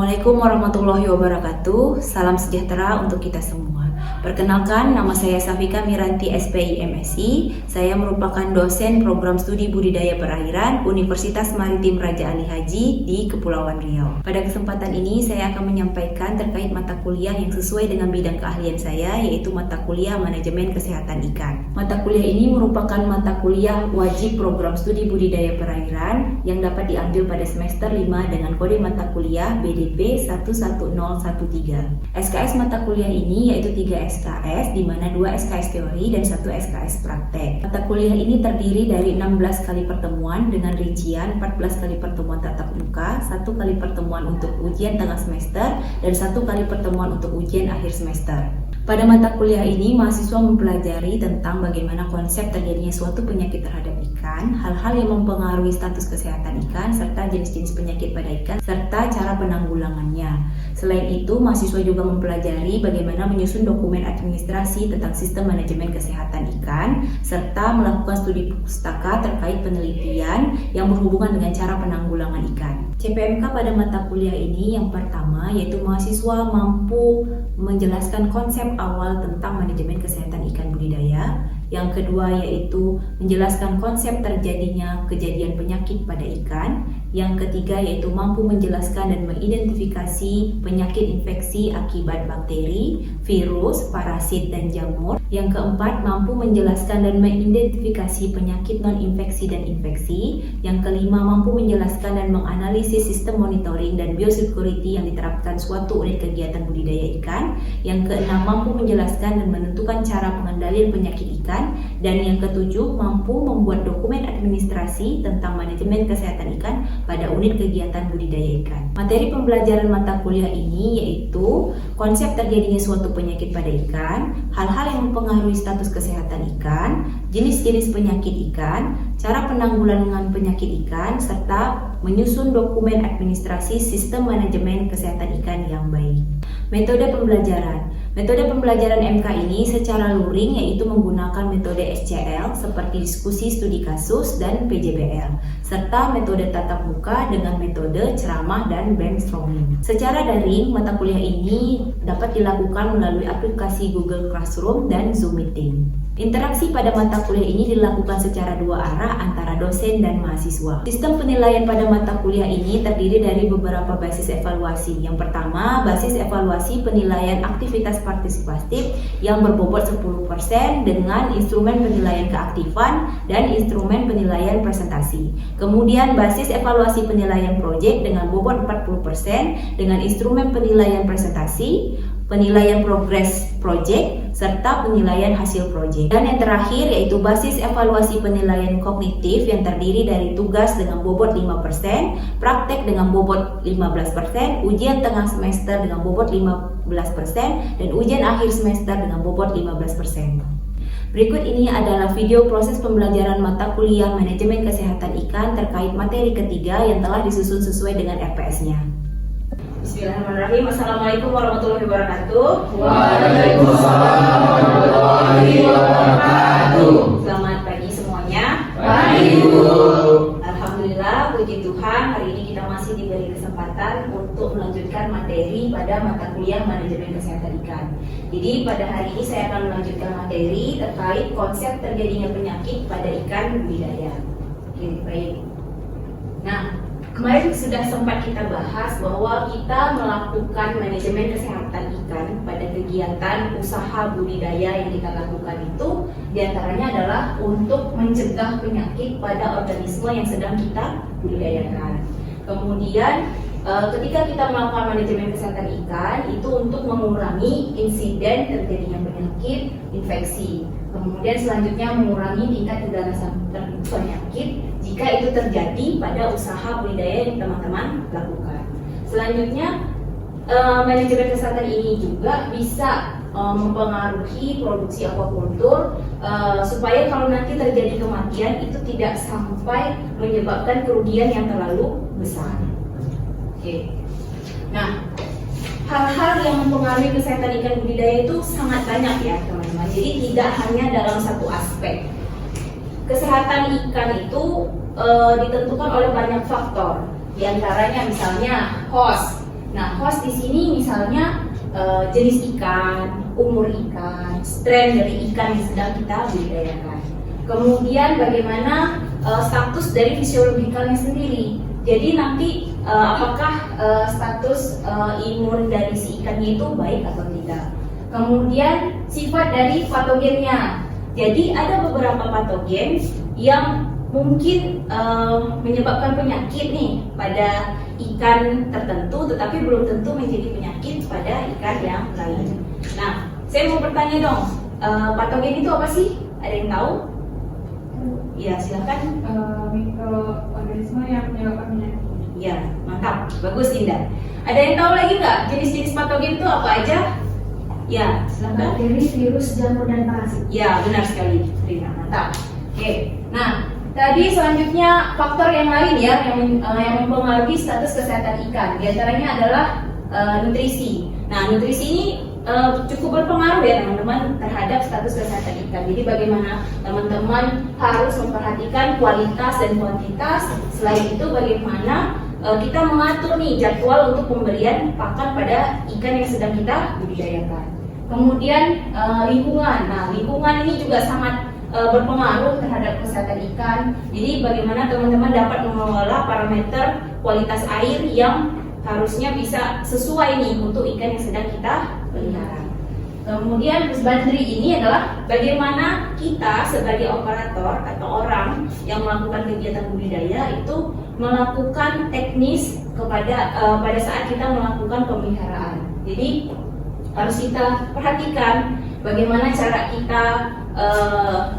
Assalamualaikum warahmatullahi wabarakatuh. Salam sejahtera untuk kita semua. Perkenalkan, nama saya Safika Miranti SPI MSI. Saya merupakan dosen program studi budidaya perairan Universitas Maritim Raja Ali Haji di Kepulauan Riau. Pada kesempatan ini saya akan menyampaikan terkait mata kuliah yang sesuai dengan bidang keahlian saya, yaitu mata kuliah Manajemen Kesehatan Ikan. Mata kuliah ini merupakan mata kuliah wajib program studi budidaya perairan yang dapat diambil pada semester 5 dengan kode mata kuliah BDP 11013. SKS mata kuliah ini yaitu 3 SKS, di mana 2 SKS teori dan 1 SKS praktek. Mata kuliah ini terdiri dari 16 kali pertemuan dengan rincian 14 kali pertemuan tatap muka, 1 kali pertemuan untuk ujian tengah semester, dan 1 kali pertemuan untuk ujian akhir semester. Pada mata kuliah ini, mahasiswa mempelajari tentang bagaimana konsep terjadinya suatu penyakit terhadap ikan, hal-hal yang mempengaruhi status kesehatan ikan, serta jenis-jenis penyakit pada ikan, serta cara penanggulangannya. Selain itu, mahasiswa juga mempelajari bagaimana menyusun dokumen administrasi tentang sistem manajemen kesehatan ikan, serta melakukan studi pustaka terkait penelitian yang berhubungan dengan cara penanggulangan ikan. CPMK pada mata kuliah ini yang pertama yaitu mahasiswa mampu menjelaskan konsep awal tentang manajemen kesehatan ikan budidaya. Yang kedua yaitu menjelaskan konsep terjadinya kejadian penyakit pada ikan. Yang ketiga yaitu mampu menjelaskan dan mengidentifikasi penyakit infeksi akibat bakteri, virus, parasit, dan jamur. Yang keempat mampu menjelaskan dan mengidentifikasi penyakit non-infeksi dan infeksi. Yang kelima mampu menjelaskan dan menganalisis sistem monitoring dan biosecurity yang diterapkan suatu unit kegiatan budidaya ikan. Yang keenam mampu menjelaskan dan menentukan cara pengendalian penyakit ikan. Dan yang ketujuh, mampu membuat dokumen administrasi tentang manajemen kesehatan ikan pada unit kegiatan budidaya ikan. Materi pembelajaran mata kuliah ini yaitu konsep terjadinya suatu penyakit pada ikan, hal-hal yang mempengaruhi status kesehatan ikan, jenis-jenis penyakit ikan, cara penanggulangan penyakit ikan, serta menyusun dokumen administrasi sistem manajemen kesehatan ikan yang baik. Metode pembelajaran. Metode pembelajaran MK ini secara luring yaitu menggunakan metode SCL seperti diskusi studi kasus dan PJBL, serta metode tatap muka dengan metode ceramah dan brainstorming. Secara daring, mata kuliah ini dapat dilakukan melalui aplikasi Google Classroom dan Zoom Meeting. Interaksi pada mata kuliah ini dilakukan secara dua arah antara dosen dan mahasiswa. Sistem penilaian pada mata kuliah ini terdiri dari beberapa basis evaluasi. Yang pertama, basis evaluasi penilaian aktivitas partisipatif yang berbobot 10% dengan instrumen penilaian keaktifan dan instrumen penilaian presentasi. Kemudian basis evaluasi penilaian proyek dengan bobot 40% dengan instrumen penilaian presentasi, penilaian progres proyek, serta penilaian hasil proyek. Dan yang terakhir yaitu basis evaluasi penilaian kognitif yang terdiri dari tugas dengan bobot 5%, praktek dengan bobot 15%, ujian tengah semester dengan bobot 15%, dan ujian akhir semester dengan bobot 15%. Berikut ini adalah video proses pembelajaran mata kuliah Manajemen Kesehatan Ikan terkait materi ketiga yang telah disusun sesuai dengan RPS-nya. Bismillahirrahmanirrahim. Assalamualaikum warahmatullahi wabarakatuh. Waalaikumsalam warahmatullahi wabarakatuh. Selamat pagi semuanya. Pagi, Bu. Alhamdulillah, puji Tuhan, hari ini kita masih diberi kesempatan untuk melanjutkan materi pada mata kuliah Manajemen Kesehatan Ikan. Jadi pada hari ini saya akan melanjutkan materi terkait konsep terjadinya penyakit pada ikan budidaya. Oke, baik. Nah, kemarin sudah sempat kita bahas bahwa kita melakukan manajemen kesehatan ikan pada kegiatan usaha budidaya yang kita lakukan itu diantaranya adalah untuk mencegah penyakit pada organisme yang sedang kita budidayakan. Kemudian ketika kita melakukan manajemen kesehatan ikan itu untuk mengurangi insiden terjadinya penyakit infeksi. Kemudian selanjutnya mengurangi tingkat keganasan penyakit jika itu terjadi pada usaha budidaya yang teman-teman lakukan. Selanjutnya, manajemen kesehatan ini juga bisa mempengaruhi produksi aquacultur supaya kalau nanti terjadi kematian itu tidak sampai menyebabkan kerugian yang terlalu besar. Oke. Nah, hal-hal yang mempengaruhi kesehatan ikan budidaya itu sangat banyak ya teman-teman. Jadi tidak hanya dalam satu aspek. Kesehatan ikan itu ditentukan oleh banyak faktor. Di antaranya misalnya host. Nah, host di sini misalnya jenis ikan, umur ikan, strain dari ikan yang sedang kita budidayakan. Kemudian bagaimana status dari fisiologikalnya sendiri. Jadi nanti apakah status imun dari si ikannya itu baik atau tidak. Kemudian sifat dari patogennya. Jadi ada beberapa patogen yang mungkin menyebabkan penyakit nih pada ikan tertentu, tetapi belum tentu menjadi penyakit pada ikan yang lain. Nah, saya mau bertanya dong, patogen itu apa sih? Ada yang tahu? Ya, silakan. Mikroorganisme yang menyebabkan penyakit. Ya, mantap, bagus Indah. Ada yang tahu lagi nggak jenis-jenis patogen itu apa aja? Ya, silakan. Bakteri, virus, jamur, dan parasit. Ya, benar sekali, Rina, mantap. Oke, nah tadi selanjutnya faktor yang lain ya yang mempengaruhi status kesehatan ikan. Di antaranya adalah nutrisi. Nah, nutrisi ini cukup berpengaruh ya teman-teman terhadap status kesehatan ikan. Jadi bagaimana teman-teman harus memperhatikan kualitas dan kuantitas. Selain itu bagaimana kita mengatur nih jadwal untuk pemberian pakan pada ikan yang sedang kita budidayakan. Kemudian lingkungan. Nah, lingkungan ini juga sangat berpengaruh terhadap kesehatan ikan. Jadi bagaimana teman-teman dapat mengelola parameter kualitas air yang harusnya bisa sesuai nih untuk ikan yang sedang kita pelihara. Kemudian husbandry ini adalah bagaimana kita sebagai operator atau orang yang melakukan kegiatan budidaya itu melakukan teknis pada saat kita melakukan pemeliharaan. Jadi harus kita perhatikan bagaimana cara kita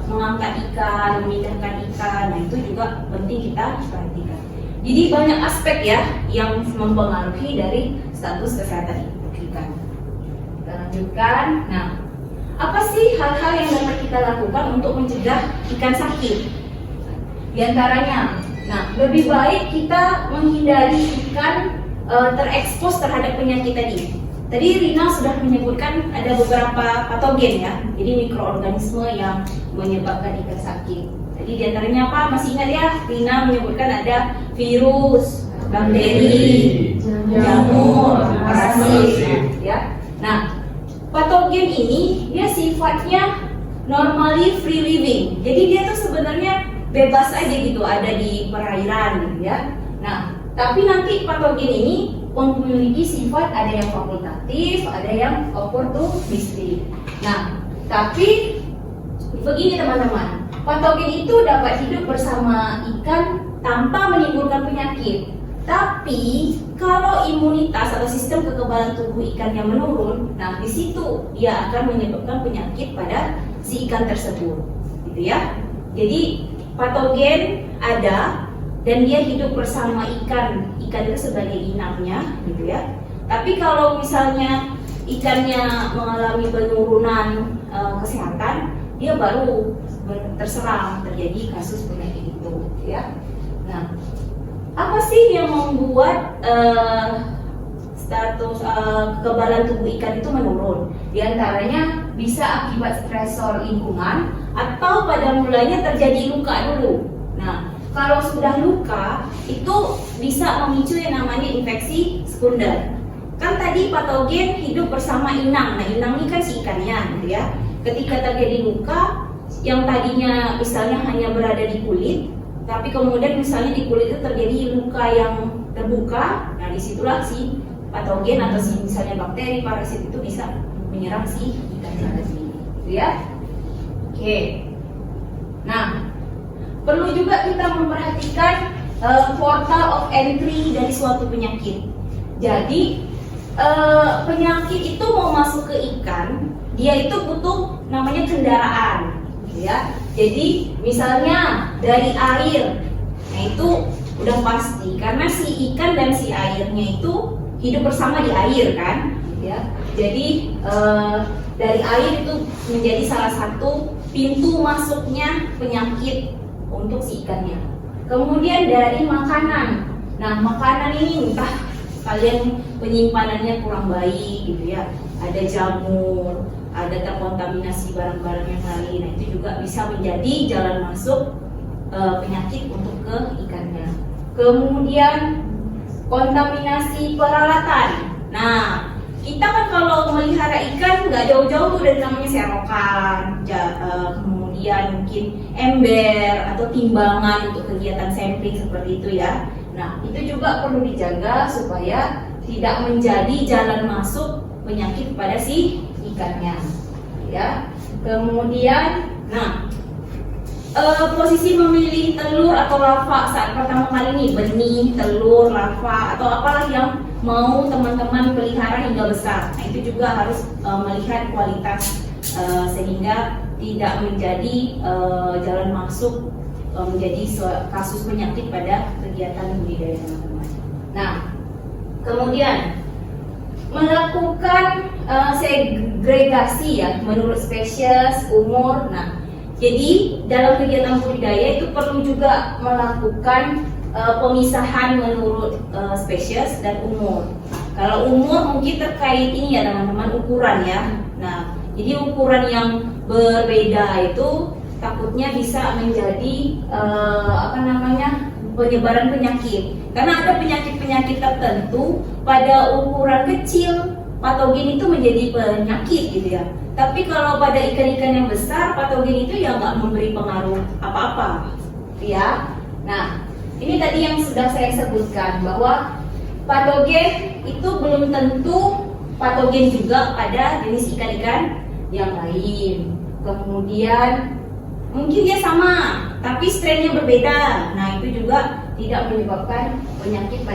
mengangkat ikan, memindahkan ikan. Nah, itu juga penting kita perhatikan. Jadi banyak aspek ya yang mempengaruhi dari status kesehatan ikan. Kita lanjutkan. Nah, apa sih hal-hal yang dapat kita lakukan untuk mencegah ikan sakit? Di antaranya, nah, lebih baik kita menghindari ikan terekspos terhadap penyakit tadi. Tadi Rina sudah menyebutkan ada beberapa patogen ya, jadi mikroorganisme yang menyebabkan ikan sakit. Jadi diantaranya apa? Masih ingat ya? Rina menyebutkan ada virus, bakteri, jamur, parasit. Ya. Nah, patogen ini dia sifatnya normally free living. Jadi dia tuh sebenarnya bebas aja gitu ada di perairan gitu ya. Nah, tapi nanti patogen ini memiliki sifat ada yang fakultatif, ada yang opportunistik. Nah, tapi begini teman-teman, patogen itu dapat hidup bersama ikan tanpa menimbulkan penyakit. Tapi kalau imunitas atau sistem kekebalan tubuh ikannya menurun, nah di situ dia akan menyebabkan penyakit pada si ikan tersebut, gitu ya. Jadi patogen ada dan dia hidup bersama ikan itu sebagai inangnya, gitu ya. Tapi kalau misalnya ikannya mengalami penurunan kesehatan, dia baru terserang terjadi kasus penyakit itu, ya. Nah, apa sih yang membuat status kekebalan tubuh ikan itu menurun? Di antaranya bisa akibat stresor lingkungan atau pada mulanya terjadi luka dulu. Nah, kalau sudah luka itu bisa memicu yang namanya infeksi sekunder. Kan tadi patogen hidup bersama inang. Nah, inang ini kan si ikannya, gitu ya. Ketika terjadi luka yang tadinya misalnya hanya berada di kulit, tapi kemudian misalnya di kulit itu terjadi luka yang terbuka, nah disitulah si patogen atau si misalnya bakteri, parasit itu bisa menyerang si ikan tadi, gitu ya. Oke. Nah, perlu juga kita memperhatikan portal of entry dari suatu penyakit. Jadi penyakit itu mau masuk ke ikan, dia itu butuh namanya kendaraan, gitu ya. Jadi misalnya dari air, nah itu udah pasti karena si ikan dan si airnya itu hidup bersama di air kan, gitu ya. Jadi dari air itu menjadi salah satu pintu masuknya penyakit untuk si ikannya. Kemudian dari makanan. Nah, makanan ini entah kalian penyimpanannya kurang baik gitu ya. Ada jamur, ada terkontaminasi barang-barang yang lain. Nah, itu juga bisa menjadi jalan masuk penyakit untuk ke ikannya. Kemudian kontaminasi peralatan. Nah, kita kan kalau melihara ikan nggak jauh-jauh tuh dari namanya serokan, kemudian mungkin ember atau timbangan untuk kegiatan sampling seperti itu ya. Nah, itu juga perlu dijaga supaya tidak menjadi jalan masuk penyakit pada si ikannya, ya. Kemudian, nah, posisi memilih telur atau larva saat pertama kali nih, benih, telur, larva atau apalah yang mau teman-teman pelihara hingga besar. Nah, itu juga harus melihat kualitas sehingga tidak menjadi jalan masuk menjadi kasus penyakit pada kegiatan budidaya teman-teman. Nah, kemudian melakukan segregasi ya menurut spesies, umur. Nah, jadi dalam kegiatan budidaya itu perlu juga melakukan pemisahan menurut spesies dan umur. Kalau umur mungkin terkait ini ya teman-teman, ukuran ya. Nah, jadi ukuran yang berbeda itu takutnya bisa menjadi penyebaran penyakit. Karena ada penyakit-penyakit tertentu pada ukuran kecil patogen itu menjadi penyakit gitu ya. Tapi kalau pada ikan-ikan yang besar patogen itu ya nggak memberi pengaruh apa-apa, ya. Nah, ini tadi yang sudah saya sebutkan bahwa patogen itu belum tentu patogen juga pada jenis ikan-ikan yang lain. Kemudian mungkin dia sama, tapi strainnya berbeda. Nah, itu juga tidak menyebabkan penyakit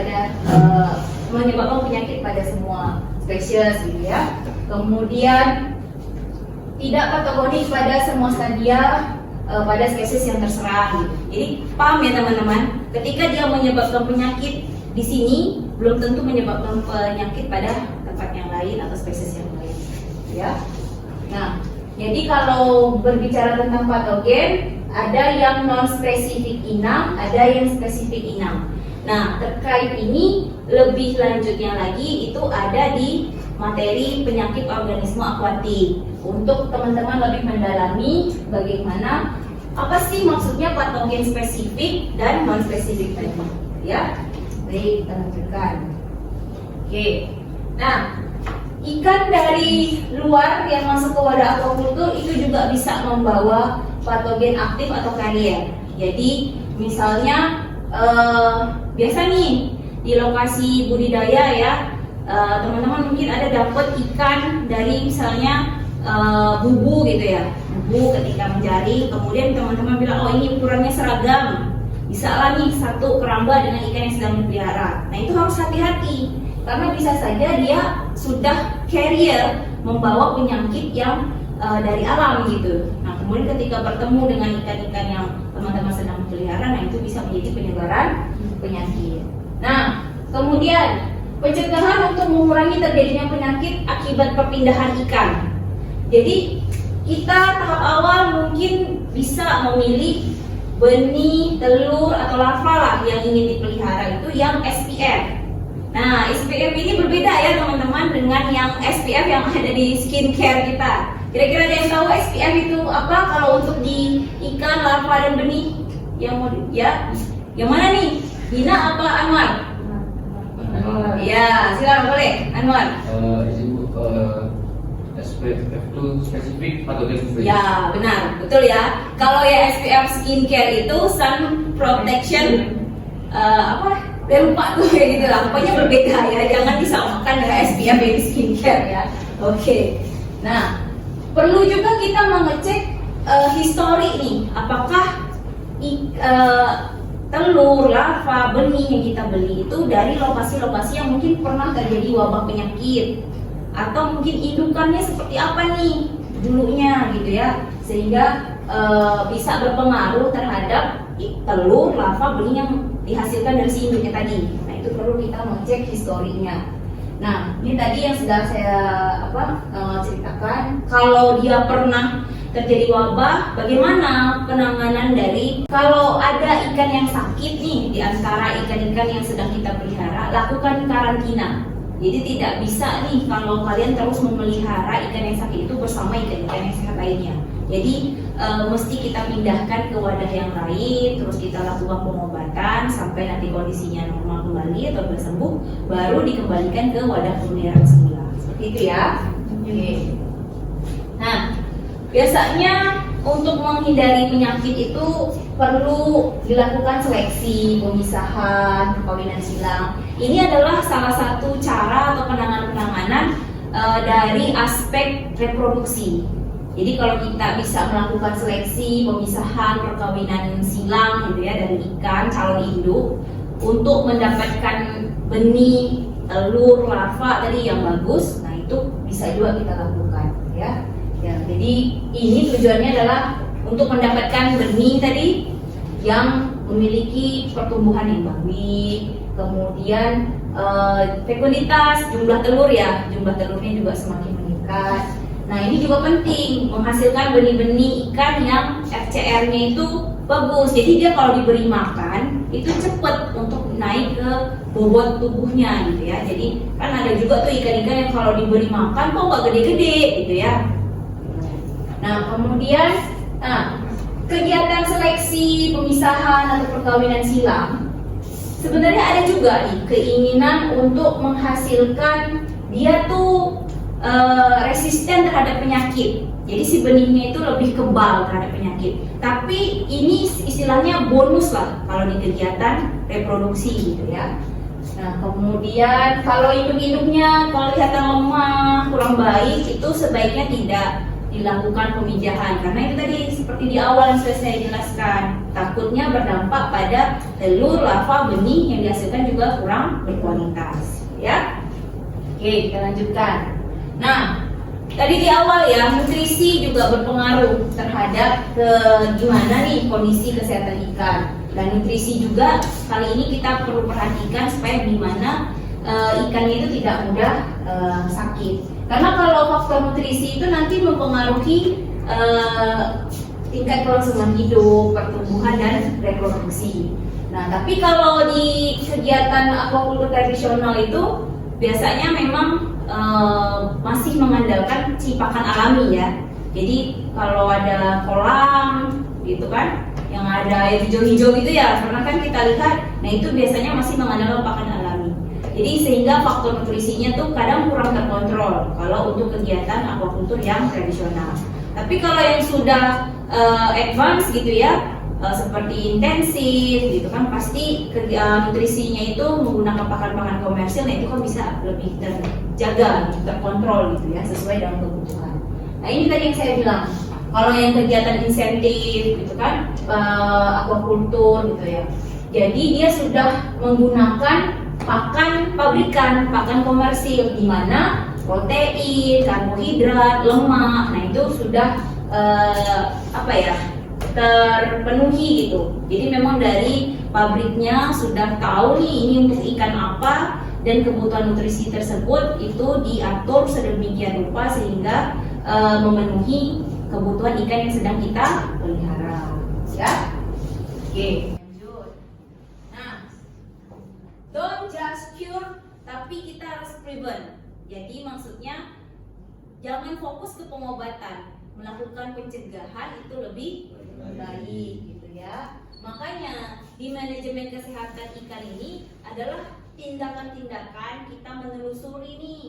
pada semua spesies gitu ya. Kemudian tidak patogenik pada semua stadia pada spesies yang terserang gitu. Jadi paham ya teman-teman, ketika dia menyebabkan penyakit di sini belum tentu menyebabkan penyakit pada tempat yang lain atau spesies yang lain ya. Nah, jadi kalau berbicara tentang patogen, ada yang non spesifik inang, ada yang spesifik inang. Nah, terkait ini lebih lanjutnya lagi itu ada di materi penyakit organisme akuatik. Untuk teman-teman lebih mendalami bagaimana apa sih maksudnya patogen spesifik dan non spesifik tadi, ya. Baik, kita lanjutkan. Oke. Nah, ikan dari luar yang masuk ke wadah aquaculture itu juga bisa membawa patogen aktif atau karier. Jadi misalnya biasa nih di lokasi budidaya ya, teman-teman mungkin ada dapat ikan dari misalnya bubu gitu ya, bubu ketika menjaring, kemudian teman-teman bilang oh ini ukurannya seragam, bisa lah nih satu keramba dengan ikan yang sedang dipelihara. Nah, itu harus hati-hati karena bisa saja dia sudah carrier membawa penyakit yang dari alam gitu. Nah, kemudian ketika bertemu dengan ikan-ikan yang teman-teman sedang pelihara, nah itu bisa menjadi penyebaran penyakit. Nah, kemudian pencegahan untuk mengurangi terjadinya penyakit akibat perpindahan ikan. Jadi kita tahap awal mungkin bisa memilih benih, telur atau larva lah yang ingin dipelihara itu yang SPF. Nah, SPF ini berbeda ya teman-teman dengan yang SPF yang ada di skincare kita. Kira-kira ada yang tahu SPF itu apa kalau untuk di ikan, larva dan benih? Yang mau ya? Yang mana nih? Dina apa Anwar? Ya, silakan boleh Anwar. SPF itu spesifik patogen free. Ya, benar, betul ya. Kalau ya SPF skincare itu sun protection Saya lupa tuh kayak gitu lah. Pokoknya berbeda ya, jangan disamakan dengan SPF baby skincare ya. Oke. Nah, perlu juga kita mengecek histori nih, apakah telur, larva, benih yang kita beli itu dari lokasi-lokasi yang mungkin pernah terjadi wabah penyakit, atau mungkin indukannya seperti apa nih dulunya gitu ya, sehingga bisa berpengaruh terhadap telur, larva, benih yang dihasilkan dari si induknya tadi. Nah, itu perlu kita mengecek historinya. Nah, ini tadi yang sudah saya ceritakan. Kalau dia pernah terjadi wabah, bagaimana penanganan dari kalau ada ikan yang sakit nih di antara ikan-ikan yang sedang kita pelihara, lakukan karantina. Jadi tidak bisa nih kalau kalian terus memelihara ikan yang sakit itu bersama ikan-ikan yang sehat lainnya. Jadi mesti kita pindahkan ke wadah yang lain, terus kita lakukan pengobatan sampai nanti kondisinya normal kembali atau sudah sembuh, baru dikembalikan ke wadah pemeliharaan semula. Seperti itu ya. Oke. Nah, biasanya untuk menghindari penyakit itu perlu dilakukan seleksi, pemisahan, perkawinan silang. Ini adalah salah satu cara atau penanganan dari aspek reproduksi. Jadi kalau kita bisa melakukan seleksi, pemisahan, perkawinan silang gitu ya dari ikan calon induk untuk mendapatkan benih, telur, larva tadi yang bagus, nah itu bisa juga kita lakukan ya. Ya, jadi ini tujuannya adalah untuk mendapatkan benih tadi yang memiliki pertumbuhan yang baik, kemudian fekunditas, jumlah telur ya, jumlah telurnya juga semakin meningkat. Nah ini juga penting menghasilkan benih-benih ikan yang FCR-nya itu bagus. Jadi dia kalau diberi makan itu cepat untuk naik ke bobot tubuhnya gitu ya. Jadi kan ada juga tuh ikan-ikan yang kalau diberi makan kok nggak gede-gede gitu ya. Nah kemudian kegiatan seleksi, pemisahan atau perkawinan silang sebenarnya ada juga nih keinginan untuk menghasilkan dia tuh resisten terhadap penyakit. Jadi si benihnya itu lebih kebal terhadap penyakit. Tapi ini istilahnya bonus lah kalau di kegiatan reproduksi gitu ya. Nah kemudian kalau induk-induknya kalau kelihatan lemah, kurang baik, itu sebaiknya tidak dilakukan pemijahan karena itu tadi seperti di awal yang sudah saya jelaskan, takutnya berdampak pada telur, larva, benih yang dihasilkan juga kurang berkualitas ya. Oke, kita lanjutkan. Nah, tadi di awal ya, nutrisi juga berpengaruh terhadap gimana nih kondisi kesehatan ikan. Dan nutrisi juga kali ini kita perlu perhatikan supaya gimana ikannya itu tidak mudah sakit. Karena kalau faktor nutrisi itu nanti mempengaruhi tingkat kelangsungan hidup, pertumbuhan dan reproduksi. Nah, tapi kalau di kegiatan aquaculture tradisional itu biasanya memang masih mengandalkan si pakan alami ya. Jadi kalau ada kolam gitu kan, yang ada air hijau-hijau gitu ya, karena kan kita lihat, nah itu biasanya masih mengandalkan pakan alami. Jadi sehingga faktor nutrisinya tuh kadang kurang terkontrol kalau untuk kegiatan aquaculture yang tradisional. Tapi kalau yang sudah advance gitu ya, seperti intensif gitu kan, pasti nutrisinya itu menggunakan pakan-pakan komersil, nah itu kan bisa lebih terjaga, terkontrol gitu ya, sesuai dengan kebutuhan. Nah ini tadi yang saya bilang, kalau yang kegiatan insentif gitu kan, aquaculture gitu ya, jadi dia sudah menggunakan pakan pabrikan, pakan komersil, di mana protein, karbohidrat, lemak, nah itu sudah terpenuhi gitu. Jadi memang dari pabriknya sudah tahu nih ini untuk ikan apa, dan kebutuhan nutrisi tersebut itu diatur sedemikian rupa sehingga memenuhi kebutuhan ikan yang sedang kita pelihara ya. Oke, lanjut. Nah, don't just cure, tapi kita harus prevent. Jadi maksudnya jangan fokus ke pengobatan, melakukan pencegahan itu lebih baik gitu ya. Makanya di manajemen kesehatan ikan ini adalah tindakan-tindakan kita menelusuri nih,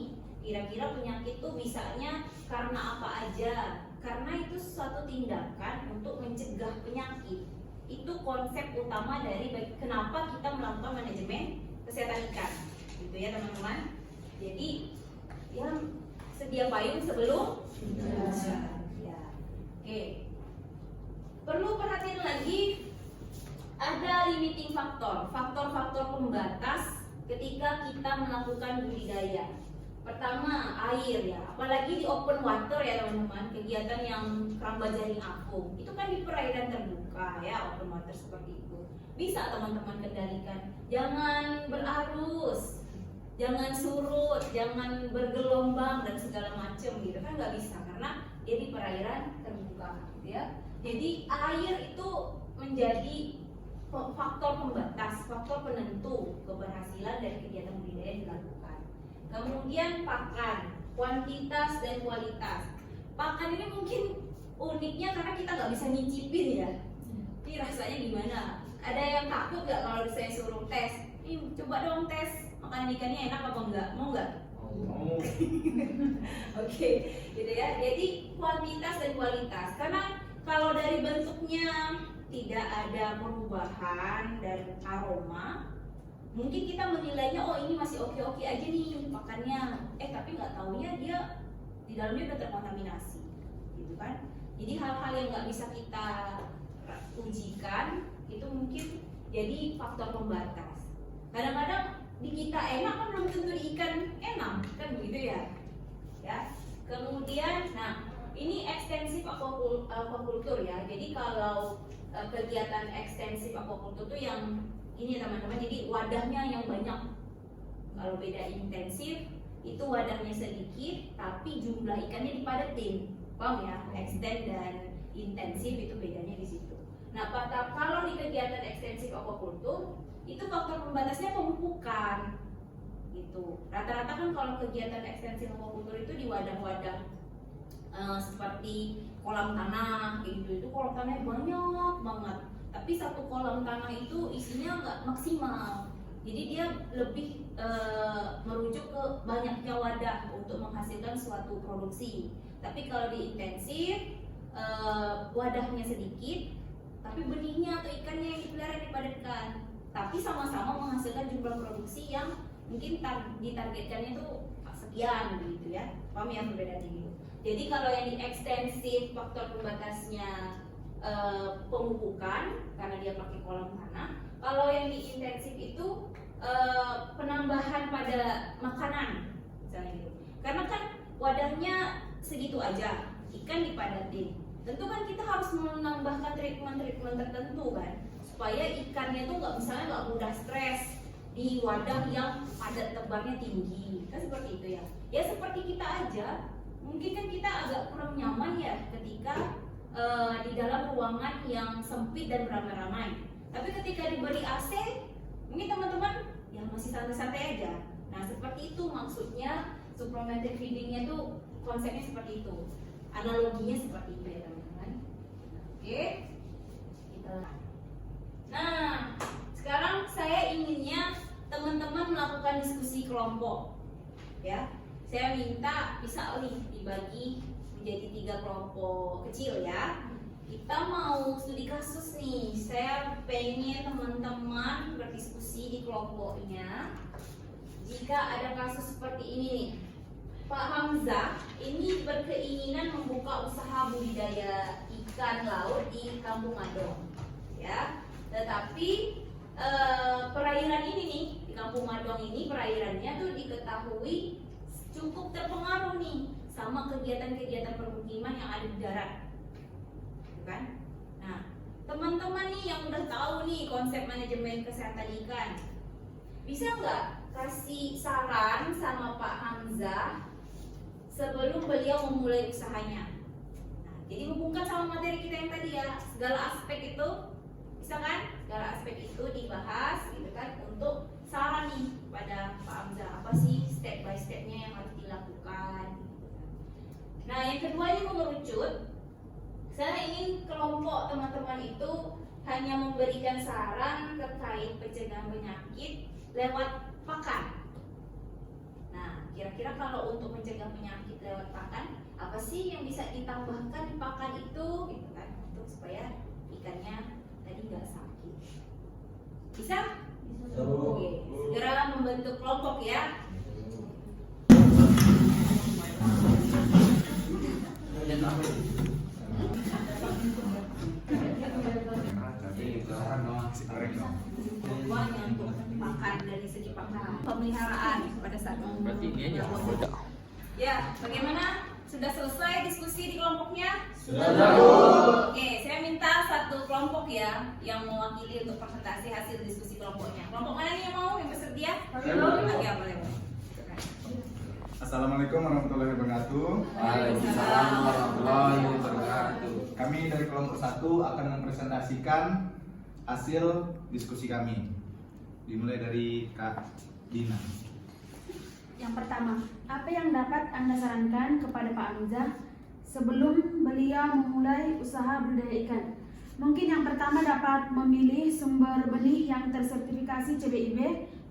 kira-kira penyakit itu bisanya karena apa aja. Karena itu suatu tindakan untuk mencegah penyakit. Itu konsep utama dari kenapa kita melakukan manajemen kesehatan ikan gitu ya teman-teman. Jadi ya sedia payung sebelum ya. Oke. Perlu perhatian lagi, ada limiting factor, faktor-faktor pembatas ketika kita melakukan budidaya. Pertama, air ya, apalagi di open water ya teman-teman, kegiatan yang keramba jaring apung, itu kan di perairan terbuka ya, open water seperti itu. Bisa teman-teman kendalikan, jangan berarus, jangan surut, jangan bergelombang dan segala macam gitu kan, nggak bisa karena dia di perairan terbuka gitu ya. Jadi air itu menjadi faktor pembatas, faktor penentu keberhasilan dari kegiatan budidaya yang dilakukan. Kemudian pakan, kuantitas dan kualitas. Pakan ini mungkin uniknya karena kita nggak bisa nyicipin ya. Ini rasanya gimana? Ada yang takut nggak kalau saya suruh tes? Coba dong tes makan ikannya enak apa enggak? Mau nggak? Oh. Oke, gitu ya. Jadi kuantitas dan kualitas. Karena kalau dari bentuknya tidak ada perubahan dan aroma, mungkin kita menilainya oh ini masih oke-oke aja nih makannya. Tapi nggak taunya dia di dalamnya udah terkontaminasi, gitu kan? Jadi hal-hal yang nggak bisa kita ujikan itu mungkin jadi faktor pembatas. Kadang-kadang di kita enak kan belum tentu di ikan enak kan begitu ya. Kemudian, nah ini ekstensif aquaculture ya. Jadi kalau kegiatan ekstensif aquaculture itu yang ini teman-teman, jadi wadahnya yang banyak. Kalau beda intensif itu wadahnya sedikit tapi jumlah ikannya dipadetin. Paham ya? Extend dan intensif itu bedanya di situ. Nah, kalau di kegiatan ekstensif aquaculture itu faktor pembatasnya pemupukan gitu. Rata-rata kan kalau kegiatan ekstensif aquaculture itu di wadah-wadah seperti kolam tanah gitu. Itu kolam tanahnya banyak banget. Tapi satu kolam tanah itu isinya nggak maksimal. Jadi dia lebih merujuk ke banyaknya wadah untuk menghasilkan suatu produksi. Tapi kalau di intensif wadahnya sedikit, tapi benihnya atau ikannya yang dipelihara dipadatkan. Tapi sama-sama menghasilkan jumlah produksi yang mungkin ditargetkannya itu sekian gitu ya. Paham ya perbedaannya gitu. Jadi kalau yang di ekstensif faktor pembatasnya pemupukan karena dia pakai kolam tanah. Kalau yang di intensif itu penambahan pada makanan misalnya gitu. Karena kan wadahnya segitu aja, ikan dipadatin. Tentu kan kita harus menambahkan treatment tertentu kan, supaya ikannya tuh nggak mudah stres di wadah yang padat tebarnya tinggi. Kan seperti itu ya. Ya seperti kita aja, mungkin kan kita agak kurang nyaman ya ketika di dalam ruangan yang sempit dan beramai-ramai. Tapi ketika diberi AC, mungkin teman-teman ya masih santai-santai aja. Nah seperti itu maksudnya supplementary feedingnya tuh konsepnya seperti itu. Analoginya seperti itu ya teman-teman. Oke, kita. Nah sekarang saya inginnya teman-teman melakukan diskusi kelompok. Ya, saya minta bisa nih dibagi menjadi 3 kelompok kecil ya. Kita mau studi kasus nih. Saya pengen teman-teman berdiskusi di kelompoknya. Jika ada kasus seperti ini nih, Pak Hamzah ini berkeinginan membuka usaha budidaya ikan laut di Kampung Madong, ya. Tetapi perairan ini nih di Kampung Madong ini perairannya tuh diketahui cukup terpengaruh nih sama kegiatan-kegiatan permukiman yang ada di darat, kan? Nah, teman-teman nih yang udah tahu nih konsep manajemen kesehatan ikan, bisa nggak kasih saran sama Pak Hamzah sebelum beliau memulai usahanya? Nah, jadi hubungkan sama materi kita yang tadi ya, segala aspek itu bisa kan? Segala aspek itu dibahas gitu kan untuk saran nih pada Pak Hamzah, apa sih step by stepnya yang harus dilakukan gitu kan. Nah yang kedua ini mengerucut, saya ingin kelompok teman-teman itu hanya memberikan saran terkait pencegahan penyakit lewat pakan. Nah, kira-kira kalau untuk mencegah penyakit lewat pakan, apa sih yang bisa ditambahkan di pakan itu, gitu kan, untuk supaya ikannya tadi nggak sakit. Bisa? Oke, segera membentuk kelompok ya. Semuanya untuk pakan dari segi pakan, pemeliharaan pada saat Berarti ini aja. Ya, bagaimana? Sudah selesai diskusi di kelompoknya? Sudah. Oke, saya minta satu kelompok ya yang mewakili untuk presentasi hasil diskusi kelompoknya. Kelompok mana nih yang mau? Yang bersedia? Oke, boleh. Assalamualaikum warahmatullahi wabarakatuh. Waalaikumsalam warahmatullahi wabarakatuh. Kami dari kelompok 1 akan mempresentasikan hasil diskusi kami. Dimulai dari Kak Dina. Yang pertama, apa yang dapat Anda sarankan kepada Pak Hamzah sebelum beliau memulai usaha budidaya ikan. Mungkin yang pertama dapat memilih sumber benih yang tersertifikasi CBIB,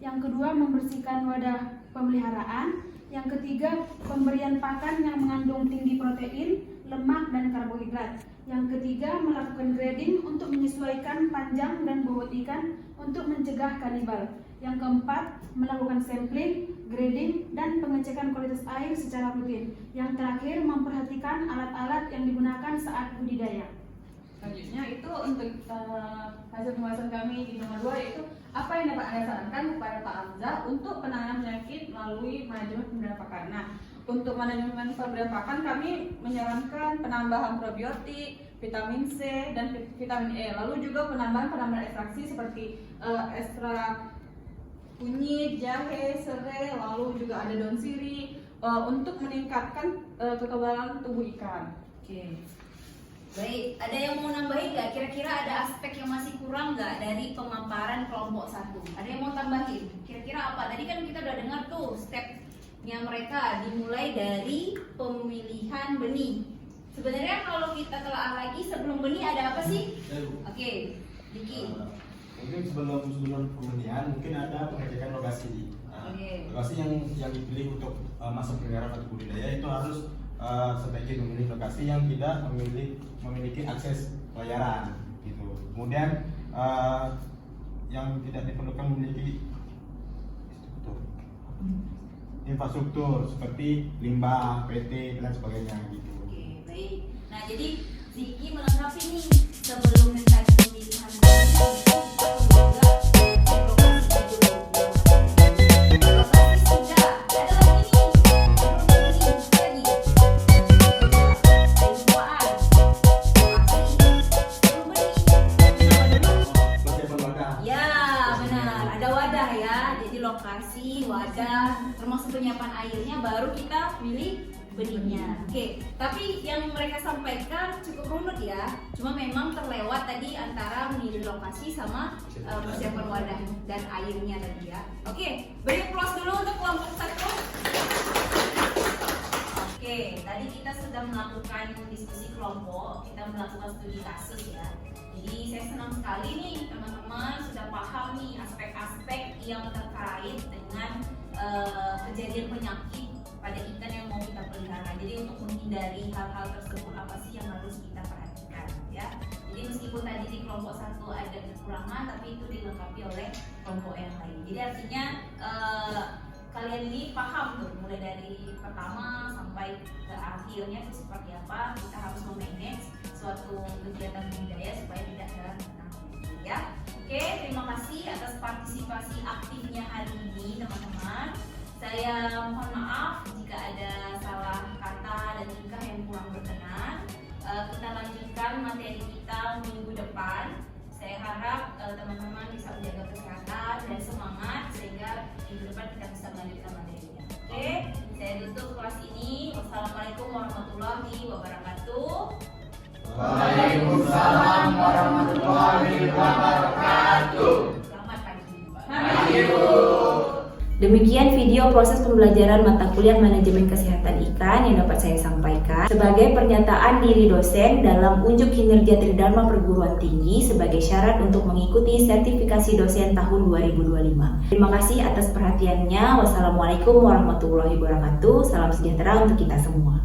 yang kedua membersihkan wadah pemeliharaan, yang ketiga pemberian pakan yang mengandung tinggi protein, lemak dan karbohidrat, yang ketiga melakukan grading untuk menyesuaikan panjang dan bobot ikan untuk mencegah kanibal, yang keempat melakukan sampling, grading dan pengecekan kualitas air secara rutin, yang terakhir memperhatikan alat-alat yang digunakan saat budidaya. Selanjutnya itu untuk hasil pembahasan kami di nomor 2, yaitu apa yang dapat Anda sarankan kepada Pak Hamzah untuk penanganan penyakit melalui manajemen pemberian pakan. Nah, untuk manajemen pemberian pakan kami menyarankan penambahan probiotik, vitamin C dan vitamin E, lalu juga penambahan ekstraksi seperti ekstrak kunyit, jahe, serai, lalu juga ada daun sirih untuk meningkatkan kekebalan tubuh ikan. Oke. Baik, ada yang mau nambahin nggak? Kira-kira ada aspek yang masih kurang nggak dari pemaparan kelompok 1? Ada yang mau tambahin? Kira-kira apa? Tadi kan kita udah dengar tuh stepnya mereka, dimulai dari pemilihan benih. Sebenarnya kalau kita telah lagi sebelum benih ada apa sih? Oke, Diki. Mungkin sebelum pemilihan mungkin ada pengecekan lokasi. Lokasi yang dipilih untuk masa pemeliharaan atau budidaya itu harus sebaiknya memilih lokasi yang tidak memiliki akses pelayaran gitu. Kemudian yang tidak diperlukan memiliki infrastruktur seperti limbah, PT dan sebagainya gitu. Oke, baik. Nah, jadi Ziki melengkapi nih sebelum tadi pemilihan lokasi, wadah, termasuk penyiapan airnya, baru kita pilih benihnya. Oke, tapi yang mereka sampaikan cukup runut ya. Cuma memang terlewat tadi antara memilih lokasi sama persiapan wadah dan airnya tadi ya. Oke, beri applause dulu untuk kelompok 1. Oke, tadi kita sudah melakukan diskusi kelompok, kita melakukan studi kasus ya. Jadi saya senang sekali nih teman-teman sudah paham nih aspek-aspek yang terkait dengan kejadian penyakit pada ikan yang mau kita pelihara. Jadi untuk menghindari hal-hal tersebut apa sih yang harus kita perhatikan ya. Jadi meskipun tadi di kelompok 1 ada kekurangan, tapi itu dilengkapi oleh kelompok yang lain. Jadi artinya kalian ini paham tuh mulai dari pertama sampai ke akhirnya itu seperti apa kita harus memanage suatu kegiatan budidaya supaya tidak dalam ya. Oke, terima kasih atas partisipasi aktifnya hari ini teman-teman. Saya mohon maaf jika ada salah kata dan tingkah yang kurang berkenan. Kita lanjutkan materi kita minggu depan. Saya harap teman-teman bisa menjaga kesehatan dan semangat sehingga minggu depan kita bisa melanjutkan materinya. Oke, saya tutup kelas ini. Wassalamualaikum warahmatullahi wabarakatuh. Waalaikumsalam warahmatullahi wabarakatuh. Selamat pagi. Pagi, Bu. Demikian video proses pembelajaran mata kuliah manajemen kesehatan ikan yang dapat saya sampaikan sebagai pernyataan diri dosen dalam unjuk kinerja Tridharma Perguruan Tinggi sebagai syarat untuk mengikuti sertifikasi dosen tahun 2025. Terima kasih atas perhatiannya. Wassalamualaikum warahmatullahi wabarakatuh. Salam sejahtera untuk kita semua.